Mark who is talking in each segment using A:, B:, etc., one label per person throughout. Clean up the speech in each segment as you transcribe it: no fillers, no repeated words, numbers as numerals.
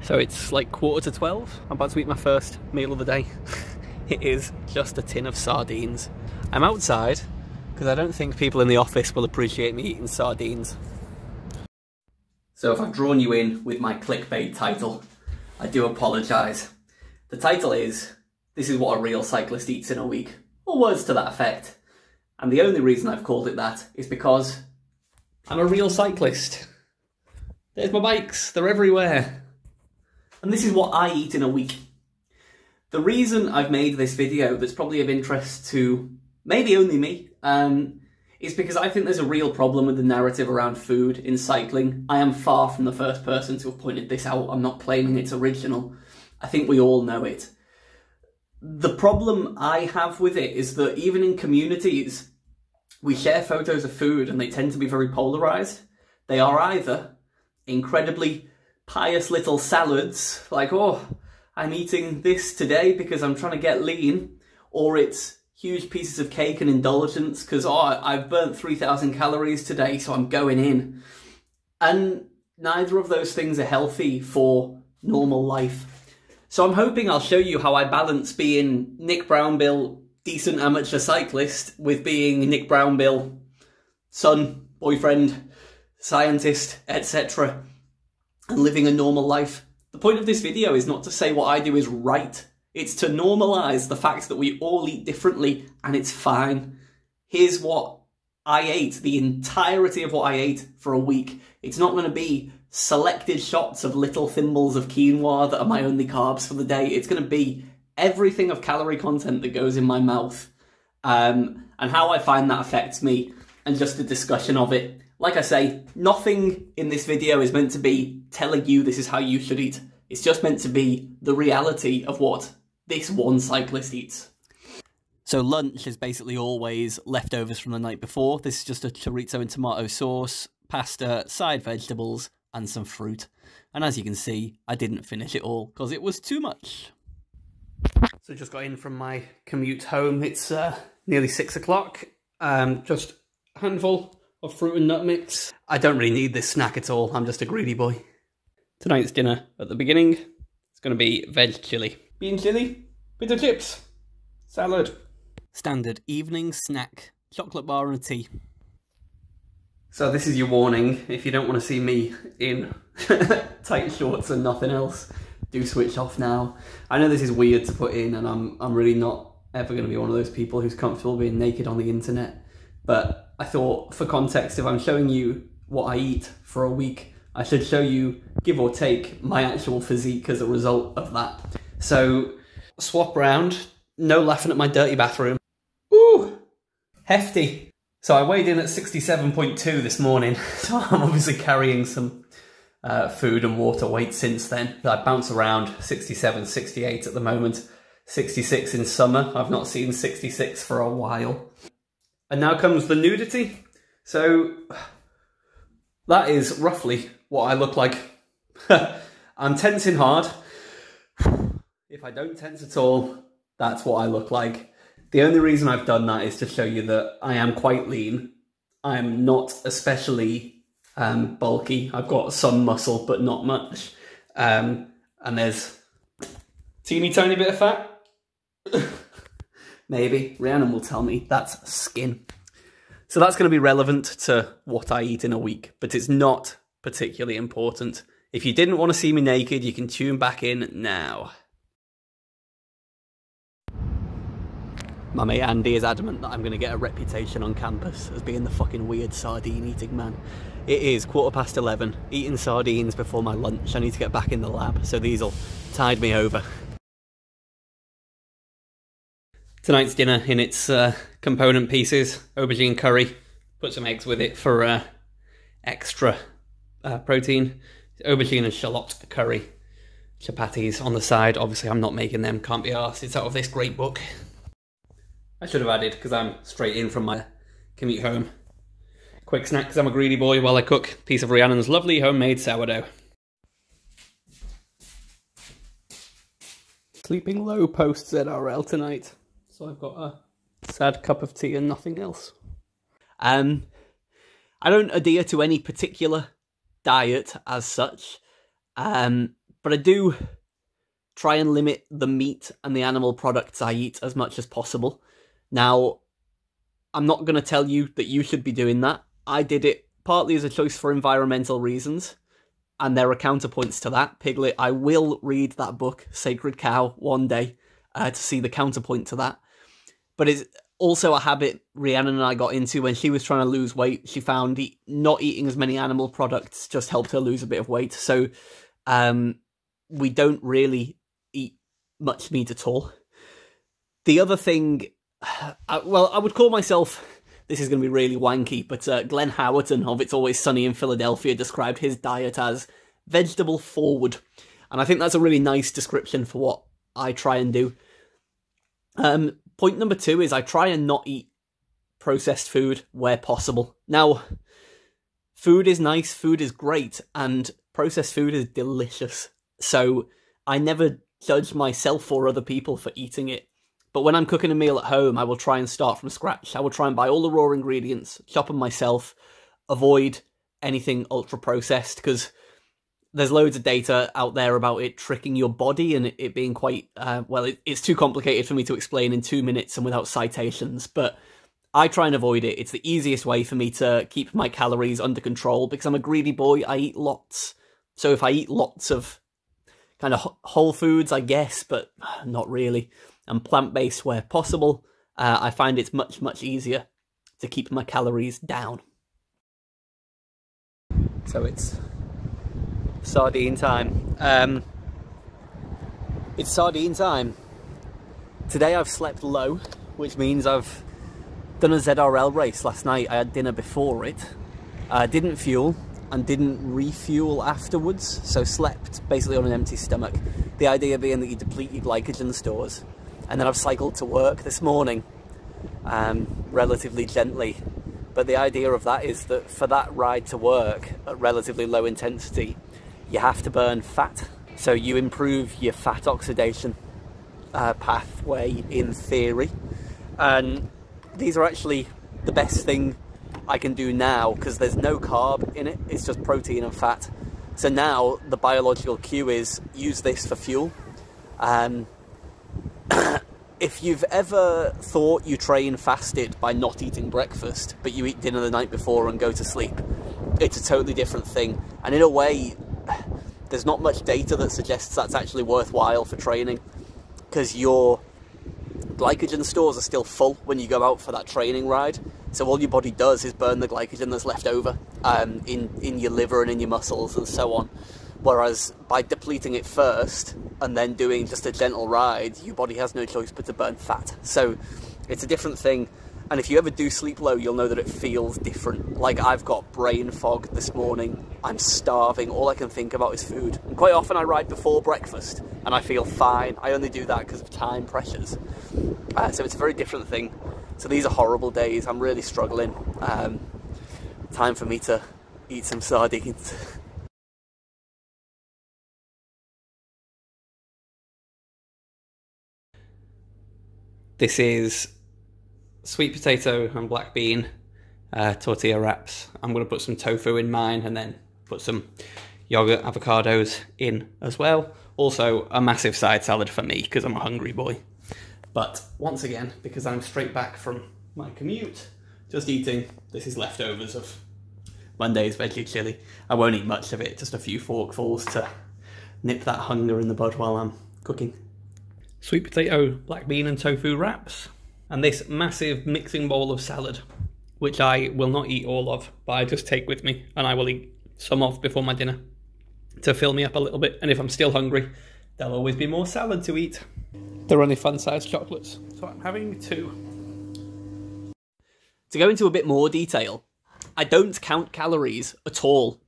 A: So it's like 11:45. I'm about to eat my first meal of the day. It is just a tin of sardines. I'm outside because I don't think people in the office will appreciate me eating sardines. So if I've drawn you in with my clickbait title, I do apologise. The title is, "This is what a real cyclist eats in a week," or words to that effect. And the only reason I've called it that is because I'm a real cyclist. There's my bikes, they're everywhere. And this is what I eat in a week. The reason I've made this video that's probably of interest to maybe only me, is because I think there's a real problem with the narrative around food in cycling. I am far from the first person to have pointed this out. I'm not claiming it's original. I think we all know it. The problem I have with it is that even in communities, we share photos of food and they tend to be very polarised. They are either incredibly pious little salads, like, oh, I'm eating this today because I'm trying to get lean, or it's huge pieces of cake and indulgence because, oh, I've burnt 3,000 calories today, so I'm going in. And neither of those things are healthy for normal life. So I'm hoping I'll show you how I balance being Nick Brownbill, decent amateur cyclist, with being Nick Brownbill, son, boyfriend, scientist, etc., and living a normal life. The point of this video is not to say what I do is right. It's to normalise the fact that we all eat differently and it's fine. Here's what I ate, the entirety of what I ate for a week. It's not going to be selected shots of little thimbles of quinoa that are my only carbs for the day. It's going to be everything of calorie content that goes in my mouth, and how I find that affects me, and just a discussion of it. Like I say, nothing in this video is meant to be telling you this is how you should eat. It's just meant to be the reality of what this one cyclist eats. So lunch is basically always leftovers from the night before. This is just a chorizo and tomato sauce, pasta, side vegetables, and some fruit. And as you can see, I didn't finish it all because it was too much. So just got in from my commute home. It's nearly 6 o'clock. Just a handful of fruit and nut mix. I don't really need this snack at all. I'm just a greedy boy. Tonight's dinner at the beginning, it's going to be veg chili. Bean chili, bit of chips, salad. Standard evening snack, chocolate bar and a tea. So this is your warning. If you don't want to see me in tight shorts and nothing else, do switch off now. I know this is weird to put in, and I'm really not ever going to be one of those people who's comfortable being naked on the internet. But I thought, for context, if I'm showing you what I eat for a week, I should show you, give or take, my actual physique as a result of that. So, swap round. No laughing at my dirty bathroom. Ooh, hefty. So I weighed in at 67.2 this morning, so I'm obviously carrying some food and water weight since then. I bounce around 67, 68 at the moment, 66 in summer. I've not seen 66 for a while. And now comes the nudity. So that is roughly what I look like. I'm tensing hard. If I don't tense at all, that's what I look like. The only reason I've done that is to show you that I am quite lean. I'm not especially bulky. I've got some muscle, but not much. And there's a teeny tiny bit of fat. Maybe. Rhiannon will tell me that's skin. So that's going to be relevant to what I eat in a week, but it's not particularly important. If you didn't want to see me naked, you can tune back in now. My mate Andy is adamant that I'm going to get a reputation on campus as being the fucking weird sardine eating man. It is 11:15, eating sardines before my lunch. I need to get back in the lab, so these'll tide me over. Tonight's dinner in its component pieces: aubergine curry, put some eggs with it for extra protein, aubergine and shallot curry, chapatis on the side. Obviously I'm not making them, can't be arsed, it's out of this great book. I should have added, because I'm straight in from my commute home. Quick snack, because I'm a greedy boy, while I cook a piece of Rhiannon's lovely homemade sourdough. Sleeping low post ZRL tonight. So I've got a sad cup of tea and nothing else. I don't adhere to any particular diet as such, but But I do try and limit the meat and the animal products I eat as much as possible. Now, I'm not going to tell you that you should be doing that. I did it partly as a choice for environmental reasons, and there are counterpoints to that. Piglet, I will read that book, Sacred Cow, one day to see the counterpoint to that. But it's also a habit Rhiannon and I got into when she was trying to lose weight. She found not eating as many animal products just helped her lose a bit of weight. So we don't really eat much meat at all. The other thing, I would call myself, this is going to be really wanky, but Glenn Howerton of It's Always Sunny in Philadelphia described his diet as vegetable forward. And I think that's a really nice description for what I try and do. Point number 2 is I try and not eat processed food where possible. Now, food is nice, food is great, and processed food is delicious. So I never judge myself or other people for eating it. But when I'm cooking a meal at home, I will try and start from scratch. I will try and buy all the raw ingredients, chop them myself, avoid anything ultra-processed, because there's loads of data out there about it tricking your body and it being quite, it's too complicated for me to explain in 2 minutes and without citations, but I try and avoid it. It's the easiest way for me to keep my calories under control because I'm a greedy boy. I eat lots. So if I eat lots of kind of whole foods, I guess, but not really, and plant-based where possible, I find it's much, much easier to keep my calories down. So it's sardine time. It's sardine time. Today I've slept low, which means I've done a ZRL race last night. I had dinner before it. Didn't fuel and didn't refuel afterwards, so slept basically on an empty stomach. The idea being that you deplete your glycogen stores. And then I've cycled to work this morning, relatively gently. But the idea of that is that for that ride to work at relatively low intensity, you have to burn fat. So you improve your fat oxidation pathway in theory. And these are actually the best thing I can do now because there's no carb in it. It's just protein and fat. So now the biological cue is use this for fuel. If you've ever thought you train fasted by not eating breakfast, but you eat dinner the night before and go to sleep, it's a totally different thing. And in a way, there's not much data that suggests that's actually worthwhile for training, because your glycogen stores are still full when you go out for that training ride. So all your body does is burn the glycogen that's left over in your liver and in your muscles and so on. Whereas by depleting it first and then doing just a gentle ride, your body has no choice but to burn fat. So it's a different thing. And if you ever do sleep low, you'll know that it feels different. Like I've got brain fog this morning. I'm starving. All I can think about is food. And quite often I ride before breakfast and I feel fine. I only do that because of time pressures. So it's a very different thing. So these are horrible days. I'm really struggling. Time for me to eat some sardines. This is sweet potato and black bean tortilla wraps. I'm going to put some tofu in mine and then put some yogurt avocados in as well. Also a massive side salad for me because I'm a hungry boy. But once again, because I'm straight back from my commute, just eating, this is leftovers of Monday's veggie chili. I won't eat much of it, just a few forkfuls to nip that hunger in the bud while I'm cooking. Sweet potato, black bean and tofu wraps, and this massive mixing bowl of salad, which I will not eat all of, but I just take with me, and I will eat some of before my dinner to fill me up a little bit, and if I'm still hungry, there'll always be more salad to eat. They're only fun-sized chocolates, so I'm having 2. To go into a bit more detail, I don't count calories at all.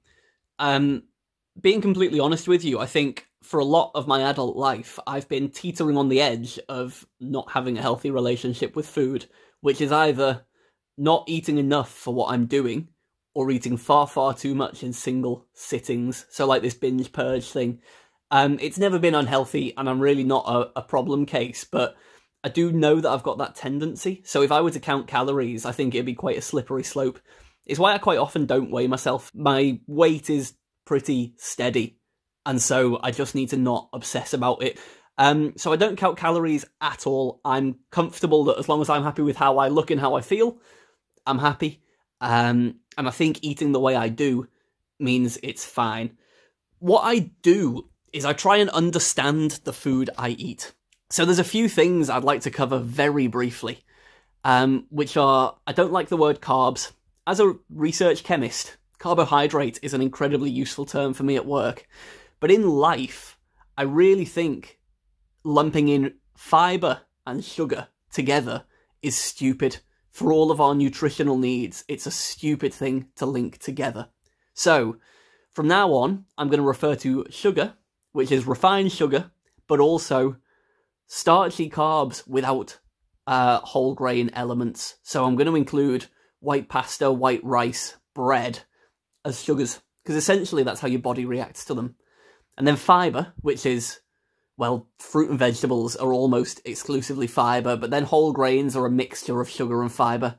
A: Being completely honest with you, I think for a lot of my adult life, I've been teetering on the edge of not having a healthy relationship with food, which is either not eating enough for what I'm doing or eating far, far too much in single sittings. So like this binge purge thing. It's never been unhealthy and I'm really not a problem case, but I do know that I've got that tendency. So if I were to count calories, I think it'd be quite a slippery slope. It's why I quite often don't weigh myself. My weight is pretty steady. and so I just need to not obsess about it. So I don't count calories at all. I'm comfortable that as long as I'm happy with how I look and how I feel, I'm happy. And I think eating the way I do means it's fine. What I do is I try and understand the food I eat. So there's a few things I'd like to cover very briefly, which are, I don't like the word carbs. As a research chemist, carbohydrate is an incredibly useful term for me at work. But in life, I really think lumping in fibre and sugar together is stupid. For all of our nutritional needs, it's a stupid thing to link together. So, from now on, I'm going to refer to sugar, which is refined sugar, but also starchy carbs without whole grain elements. So I'm going to include white pasta, white rice, bread as sugars, because essentially that's how your body reacts to them. And then fibre, which is, well, fruit and vegetables are almost exclusively fibre, but then whole grains are a mixture of sugar and fibre.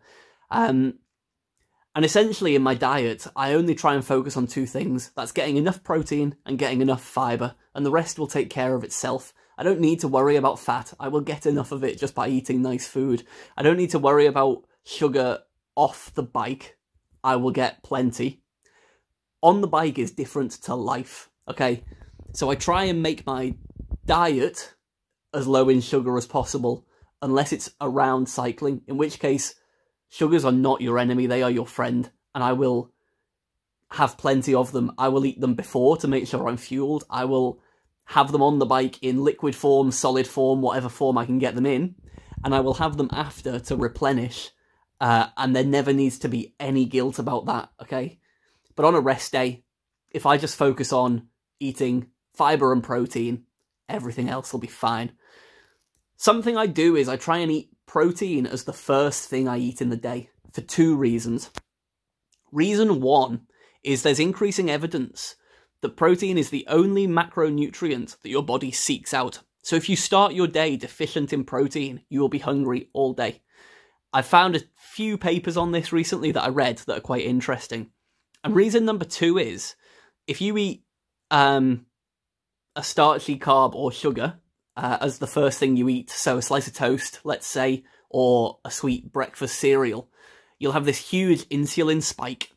A: And essentially in my diet, I only try and focus on two things. That's getting enough protein and getting enough fibre, and the rest will take care of itself. I don't need to worry about fat. I will get enough of it just by eating nice food. I don't need to worry about sugar off the bike. I will get plenty. On the bike is different to life, okay? So I try and make my diet as low in sugar as possible, unless it's around cycling, in which case sugars are not your enemy, they are your friend, and I will have plenty of them. I will eat them before to make sure I'm fueled. I will have them on the bike in liquid form, solid form, whatever form I can get them in, and I will have them after to replenish, and there never needs to be any guilt about that, okay? But on a rest day, if I just focus on eating fibre and protein, everything else will be fine. Something I do is I try and eat protein as the first thing I eat in the day, for two reasons. Reason one is there's increasing evidence that protein is the only macronutrient that your body seeks out. So if you start your day deficient in protein, you will be hungry all day. I found a few papers on this recently that I read that are quite interesting. And reason number two is, if you eat a starchy carb or sugar as the first thing you eat, so a slice of toast, let's say, or a sweet breakfast cereal, you'll have this huge insulin spike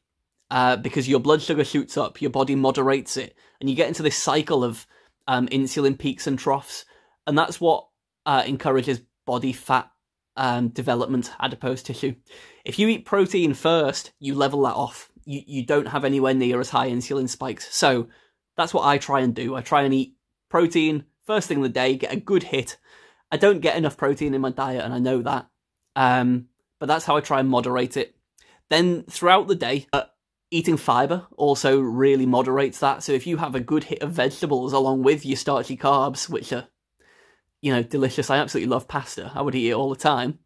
A: because your blood sugar shoots up, your body moderates it, and you get into this cycle of insulin peaks and troughs, and that's what encourages body fat development, adipose tissue. If you eat protein first, you level that off. You don't have anywhere near as high insulin spikes. So that's what I try and do. I try and eat protein first thing of the day, get a good hit. I don't get enough protein in my diet, and I know that. But that's how I try and moderate it. Then throughout the day, eating fibre also really moderates that. So if you have a good hit of vegetables along with your starchy carbs, which are, you know, delicious. I absolutely love pasta. I would eat it all the time.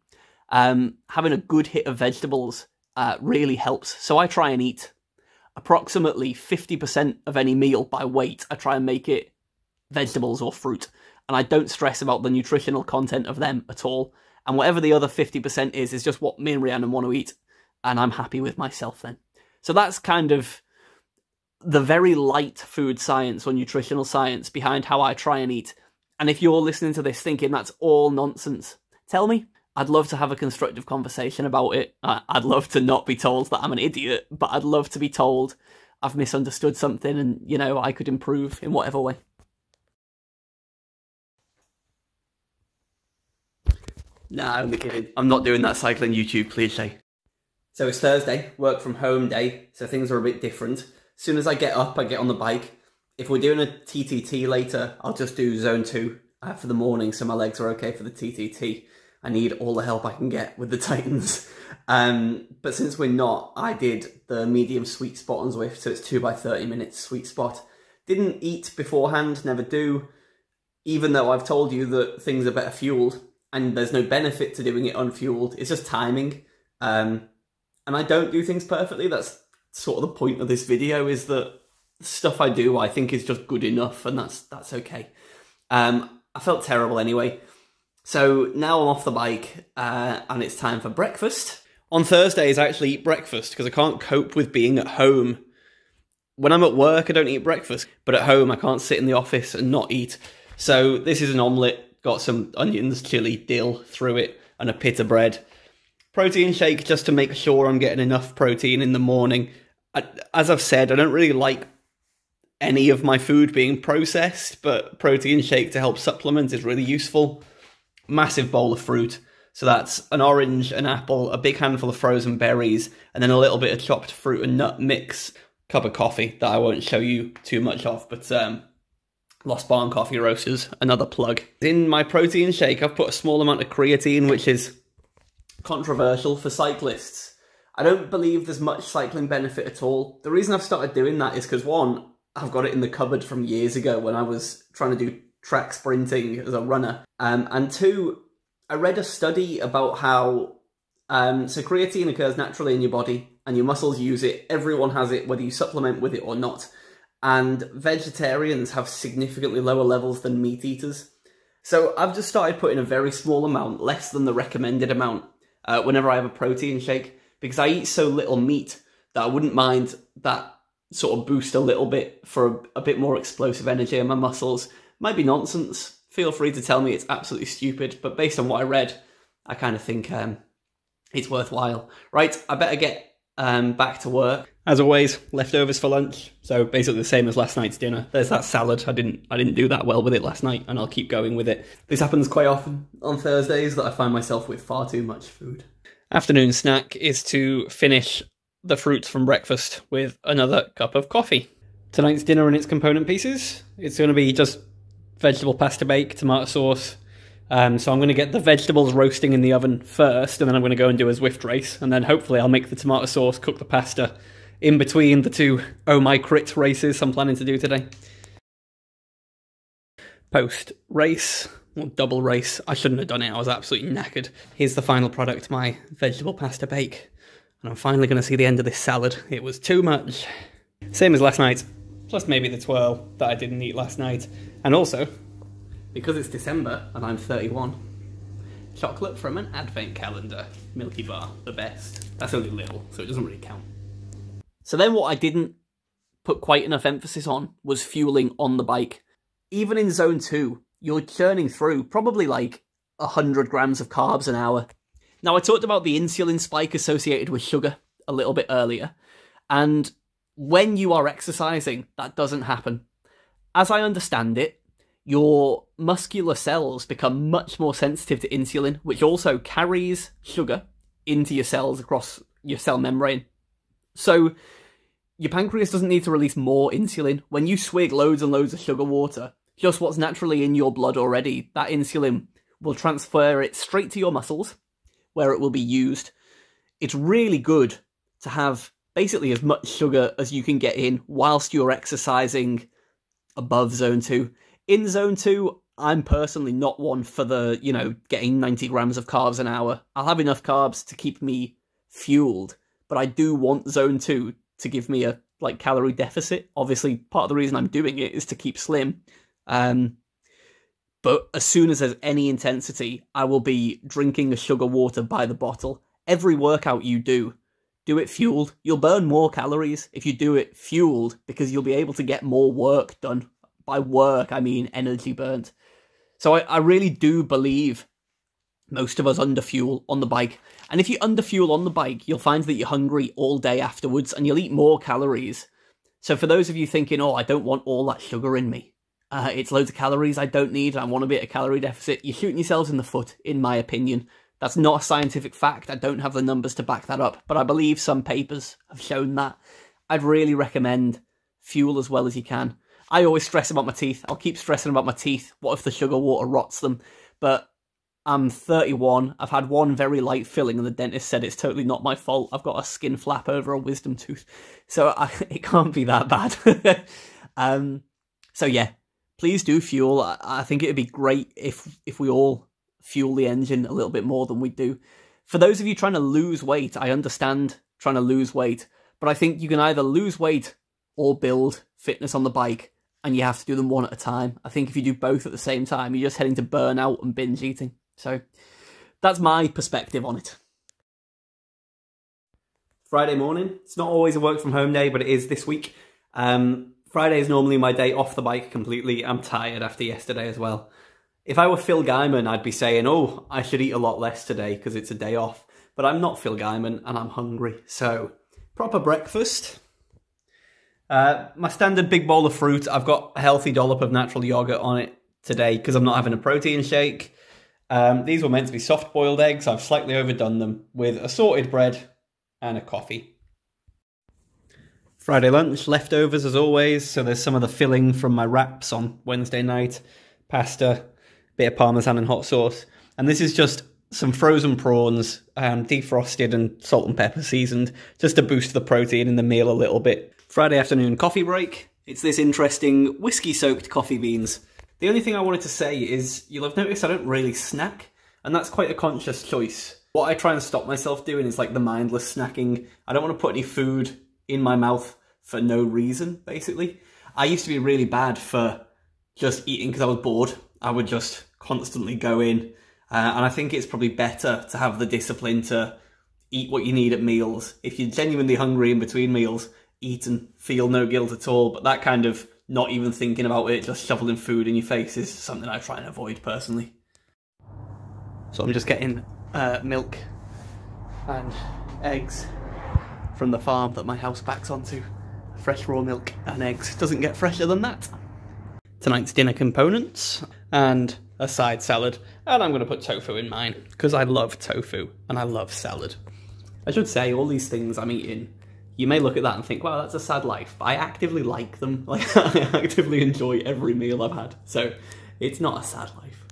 A: Having a good hit of vegetables really helps. So I try and eat approximately 50% of any meal by weight. I try and make it vegetables or fruit, and I don't stress about the nutritional content of them at all. And whatever the other 50% is just what me and Rhiannon want to eat, and I'm happy with myself then. So that's kind of the very light food science or nutritional science behind how I try and eat. And if you're listening to this thinking that's all nonsense, tell me. I'd love to have a constructive conversation about it. I'd love to not be told that I'm an idiot, but I'd love to be told I've misunderstood something and, you know, I could improve in whatever way. Nah, I'm only kidding. I'm not doing that cycling YouTube cliche. So it's Thursday, work from home day, so things are a bit different. As soon as I get up, I get on the bike. If we're doing a TTT later, I'll just do zone 2 for the morning, so my legs are okay for the TTT. I need all the help I can get with the Titans. But since we're not, I did the medium sweet spot on Zwift, so it's 2 by 30 minutes sweet spot. Didn't eat beforehand, never do, even though I've told you that things are better fueled, and there's no benefit to doing it unfueled. It's just timing. And I don't do things perfectly. That's sort of the point of this video, is that stuff I do I think is just good enough, and that's okay. I felt terrible anyway. So now I'm off the bike and it's time for breakfast. On Thursdays I actually eat breakfast because I can't cope with being at home when I'm at work, I don't eat breakfast, but at home, I can't sit in the office and not eat. So this is an omelette, got some onions, chili, dill through it, and a pita bread. Protein shake just to make sure I'm getting enough protein in the morning. As I've said, I don't really like any of my food being processed, but protein shake to help supplement is really useful. Massive bowl of fruit. So that's an orange, an apple, a big handful of frozen berries, and then a little bit of chopped fruit and nut mix. Cup of coffee that I won't show you too much of, but Lost Barn Coffee Roasters, another plug. In my protein shake, I've put a small amount of creatine, which is controversial for cyclists. I don't believe there's much cycling benefit at all. The reason I've started doing that is because, one, I've got it in the cupboard from years ago when I was trying to do track sprinting as a runner. And two, I read a study about how, so creatine occurs naturally in your body and your muscles use it. Everyone has it, whether you supplement with it or not. And vegetarians have significantly lower levels than meat eaters. So I've just started putting a very small amount, less than the recommended amount, whenever I have a protein shake, because I eat so little meat that I wouldn't mind that sort of boost a little bit for a bit more explosive energy in my muscles. Might be nonsense. Feel free to tell me it's absolutely stupid, but based on what I read, I kind of think it's worthwhile. Right, I better get back to work. As always, leftovers for lunch, so basically the same as last night's dinner. There's that salad. I didn't do that well with it last night, and I'll keep going with it. This happens quite often on Thursdays, that I find myself with far too much food. Afternoon snack is to finish the fruits from breakfast with another cup of coffee. Tonight's dinner and its component pieces, it's going to be just vegetable pasta bake, tomato sauce. So I'm going to get the vegetables roasting in the oven first, and then I'm going to go and do a Zwift race, and then hopefully I'll make the tomato sauce, cook the pasta in between the two Oh My Crit races I'm planning to do today. Post-race, or double race, I shouldn't have done it, I was absolutely knackered. Here's the final product, my vegetable pasta bake, and I'm finally going to see the end of this salad. It was too much. Same as last night, plus maybe the twirl that I didn't eat last night, and also, because it's December and I'm 31, chocolate from an advent calendar. Milky Bar, the best. That's only little, so it doesn't really count. So then what I didn't put quite enough emphasis on was fueling on the bike. Even in zone 2, you're churning through probably like 100 grams of carbs an hour. Now, I talked about the insulin spike associated with sugar a little bit earlier, and when you are exercising, that doesn't happen. As I understand it, your muscular cells become much more sensitive to insulin, which also carries sugar into your cells across your cell membrane. So your pancreas doesn't need to release more insulin. When you swig loads and loads of sugar water, just what's naturally in your blood already, that insulin will transfer it straight to your muscles, where it will be used. It's really good to have basically as much sugar as you can get in whilst you're exercising above zone 2. In zone 2, I'm personally not one for the, getting 90 grams of carbs an hour. I'll have enough carbs to keep me fueled, but I do want zone 2 to give me a calorie deficit. Obviously, part of the reason I'm doing it is to keep slim. But as soon as there's any intensity, I will be drinking a sugar water by the bottle. Every workout you do it fueled. You'll burn more calories if you do it fueled, because you'll be able to get more work done. By work, I mean energy burnt. So I really do believe most of us underfuel on the bike. And if you underfuel on the bike, you'll find that you're hungry all day afterwards and you'll eat more calories. So for those of you thinking, oh, I don't want all that sugar in me, it's loads of calories I don't need, I want a bit of calorie deficit, you're shooting yourselves in the foot, in my opinion. That's not a scientific fact. I don't have the numbers to back that up, but I believe some papers have shown that. I'd really recommend fuel as well as you can. I always stress about my teeth. I'll keep stressing about my teeth. What if the sugar water rots them? But I'm 31. I've had one very light filling and the dentist said it's totally not my fault. I've got a skin flap over a wisdom tooth. So it can't be that bad. So yeah, please do fuel. I think it'd be great if we all fuel the engine a little bit more than we do. For those of you trying to lose weight, I understand trying to lose weight, but I think you can either lose weight or build fitness on the bike, and you have to do them one at a time. I think if you do both at the same time, you're just heading to burnout and binge eating. So that's my perspective on it. Friday morning. It's not always a work from home day, but it is this week. Friday is normally my day off the bike completely. I'm tired after yesterday as well. If I were Phil Guyman, I'd be saying, oh, I should eat a lot less today because it's a day off. But I'm not Phil Guyman and I'm hungry. So, proper breakfast. My standard big bowl of fruit. I've got a healthy dollop of natural yogurt on it today because I'm not having a protein shake. These were meant to be soft-boiled eggs. I've slightly overdone them with assorted bread and a coffee. Friday lunch, leftovers as always. So there's some of the filling from my wraps on Wednesday night. Pasta, bit of parmesan and hot sauce. And this is just some frozen prawns, defrosted and salt and pepper seasoned, just to boost the protein in the meal a little bit. Friday afternoon coffee break. It's this interesting whiskey-soaked coffee beans. The only thing I wanted to say is, you'll have noticed I don't really snack, and that's quite a conscious choice. What I try and stop myself doing is like the mindless snacking. I don't want to put any food in my mouth for no reason, basically. I used to be really bad for just eating because I was bored. I would just constantly go in, and I think it's probably better to have the discipline to eat what you need at meals. If you're genuinely hungry in between meals, eat and feel no guilt at all, but that kind of not even thinking about it, just shoveling food in your face is something I try and avoid personally. So I'm just getting milk and eggs from the farm that my house backs onto. Fresh raw milk and eggs. Doesn't get fresher than that. Tonight's dinner components and a side salad, and I'm going to put tofu in mine because I love tofu and I love salad. I should say all these things I'm eating, you may look at that and think, wow, that's a sad life, but I actively like them. Like, I actively enjoy every meal I've had, so it's not a sad life.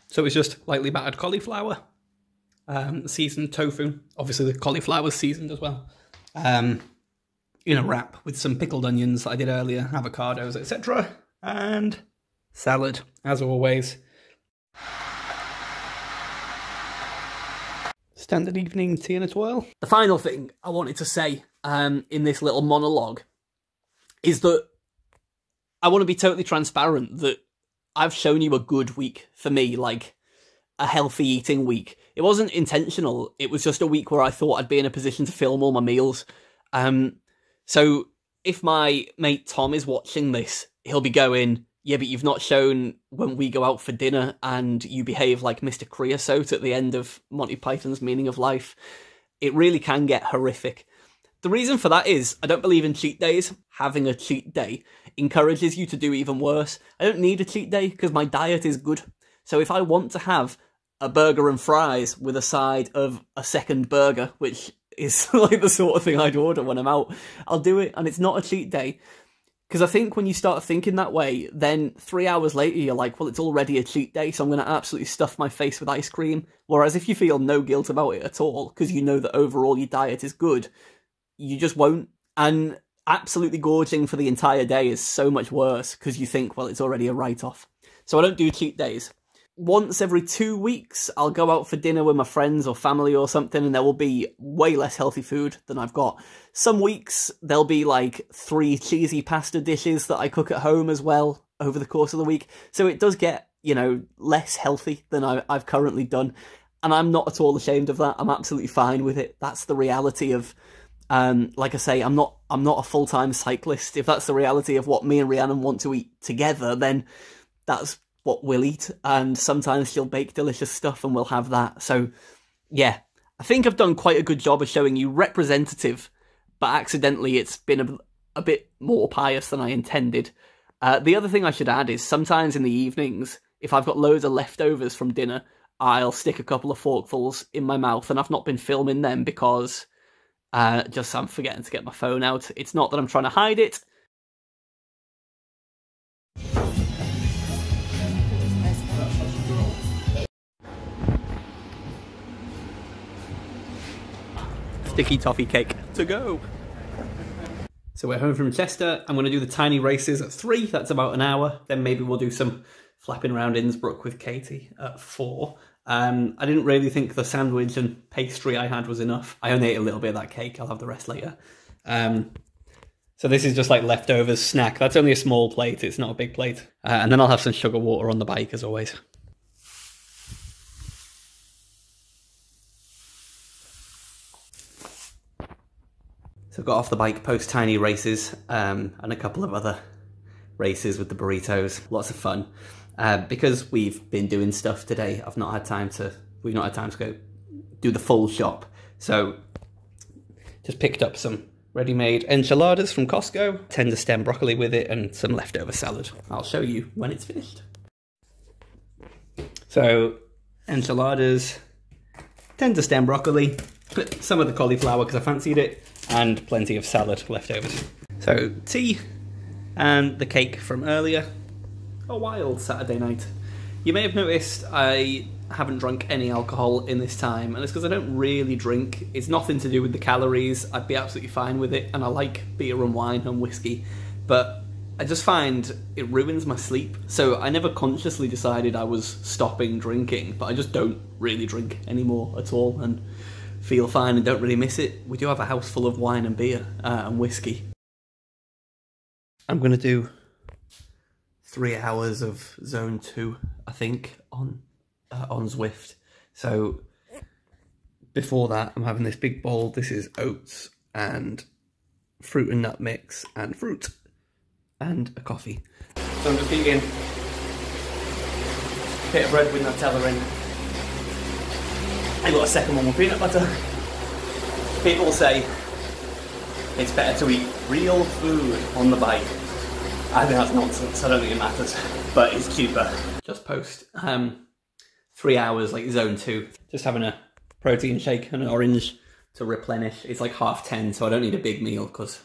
A: So it's just lightly battered cauliflower, seasoned tofu, obviously the cauliflower's seasoned as well, in a wrap with some pickled onions that I did earlier, avocados, etc. And salad, as always. Standard evening tea and a twirl. The final thing I wanted to say in this little monologue is that I want to be totally transparent that I've shown you a good week for me, like a healthy eating week. It wasn't intentional. It was just a week where I thought I'd be in a position to film all my meals. So if my mate Tom is watching this, he'll be going, yeah, but you've not shown when we go out for dinner and you behave like Mr. Creosote at the end of Monty Python's Meaning of Life. It really can get horrific. The reason for that is I don't believe in cheat days. Having a cheat day encourages you to do even worse. I don't need a cheat day because my diet is good. So if I want to have a burger and fries with a side of a second burger, which is like the sort of thing I'd order when I'm out, I'll do it, and it's not a cheat day. Because I think when you start thinking that way, then 3 hours later you're like, well, it's already a cheat day, so I'm going to absolutely stuff my face with ice cream. Whereas if you feel no guilt about it at all, because you know that overall your diet is good, you just won't. And absolutely gorging for the entire day is so much worse, because you think, well, it's already a write-off. So I don't do cheat days. Once every 2 weeks, I'll go out for dinner with my friends or family or something, and there will be way less healthy food than I've got. Some weeks, there'll be like 3 cheesy pasta dishes that I cook at home as well over the course of the week. So it does get, you know, less healthy than I've currently done. And I'm not at all ashamed of that. I'm absolutely fine with it. That's the reality of, like I say, I'm not a full-time cyclist. If that's the reality of what me and Rhiannon want to eat together, then that's what we'll eat, and sometimes she'll bake delicious stuff and we'll have that. So yeah, I think I've done quite a good job of showing you representative, but accidentally it's been a bit more pious than I intended. The other thing I should add is sometimes in the evenings, if I've got loads of leftovers from dinner, I'll stick a couple of forkfuls in my mouth, and I've not been filming them because just I'm forgetting to get my phone out. It's not that I'm trying to hide it. Sticky toffee cake to go. So we're home from Chester. I'm going to do the tiny races at 3. That's about an hour. Then maybe we'll do some flapping around Innsbruck with Katie at 4. I didn't really think the sandwich and pastry I had was enough. I only ate a little bit of that cake. I'll have the rest later. So this is just like leftovers snack. That's only a small plate. It's not a big plate. And then I'll have some sugar water on the bike as always. So I got off the bike post tiny races and a couple of other races with the burritos. Lots of fun. Because we've been doing stuff today, we've not had time to go do the full shop. So just picked up some ready-made enchiladas from Costco, tender stem broccoli with it, and some leftover salad. I'll show you when it's finished. So enchiladas, tender stem broccoli, some of the cauliflower because I fancied it, and plenty of salad leftovers. So tea and the cake from earlier. A wild Saturday night. You may have noticed I haven't drunk any alcohol in this time, and it's because I don't really drink. It's nothing to do with the calories. I'd be absolutely fine with it, and I like beer and wine and whiskey, but I just find it ruins my sleep. So I never consciously decided I was stopping drinking, but I just don't really drink anymore at all and feel fine and don't really miss it. We do have a house full of wine and beer and whiskey. I'm gonna do 3 hours of zone 2, I think, on Zwift. So before that, I'm having this big bowl. This is oats and fruit and nut mix and fruit and a coffee. So I'm just eating a bit of bread with Nutella in. I got a second one with peanut butter. People say it's better to eat real food on the bike. I think that's nonsense. I don't think it matters, but it's cheaper. Just post 3 hours, like zone 2. Just having a protein shake and an orange to replenish. It's like 10:30, so I don't need a big meal because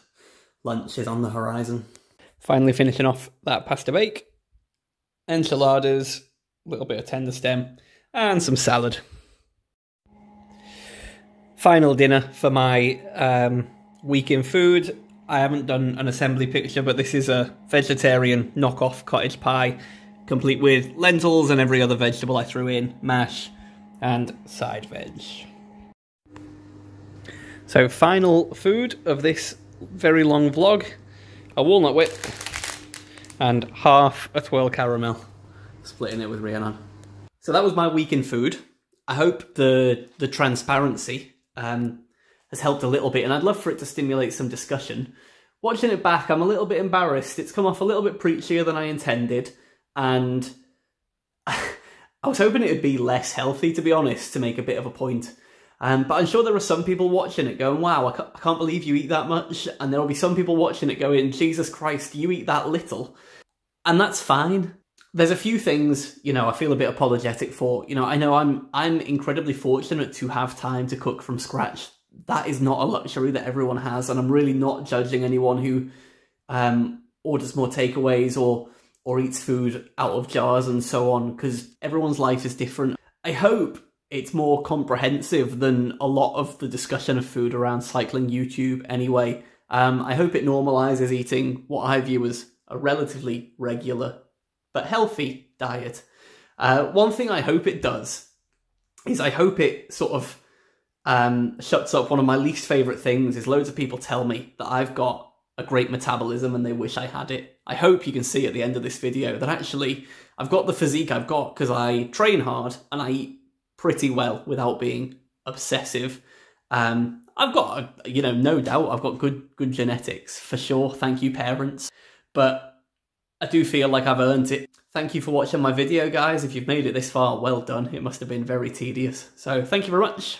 A: lunch is on the horizon. Finally finishing off that pasta bake. Enchiladas, a little bit of tender stem, and some salad. Final dinner for my week in food. I haven't done an assembly picture, but this is a vegetarian knockoff cottage pie, complete with lentils and every other vegetable I threw in, mash, and side veg. So final food of this very long vlog, a walnut whip and half a twirl caramel, splitting it with Rhiannon. So that was my week in food. I hope the transparency has helped a little bit, and I'd love for it to stimulate some discussion. Watching it back, I'm a little bit embarrassed. It's come off a little bit preachier than I intended, and I was hoping it would be less healthy, to be honest, to make a bit of a point. But I'm sure there are some people watching it going, wow, I can't believe you eat that much. And there will be some people watching it going, Jesus Christ, you eat that little. And that's fine. There's a few things, you know, I feel a bit apologetic for. You know I'm incredibly fortunate to have time to cook from scratch. That is not a luxury that everyone has, and I'm really not judging anyone who orders more takeaways or eats food out of jars and so on, because everyone's life is different. I hope it's more comprehensive than a lot of the discussion of food around cycling YouTube anyway. I hope it normalises eating what I view as a relatively regular but healthy diet. One thing I hope it does is I hope it sort of shuts up one of my least favourite things is loads of people tell me that I've got a great metabolism and they wish I had it. I hope you can see at the end of this video that actually I've got the physique I've got because I train hard and I eat pretty well without being obsessive. I've got, you know, no doubt I've got good genetics for sure. Thank you, parents. But I do feel like I've earned it. Thank you for watching my video, guys. If you've made it this far, well done. It must have been very tedious. So thank you very much.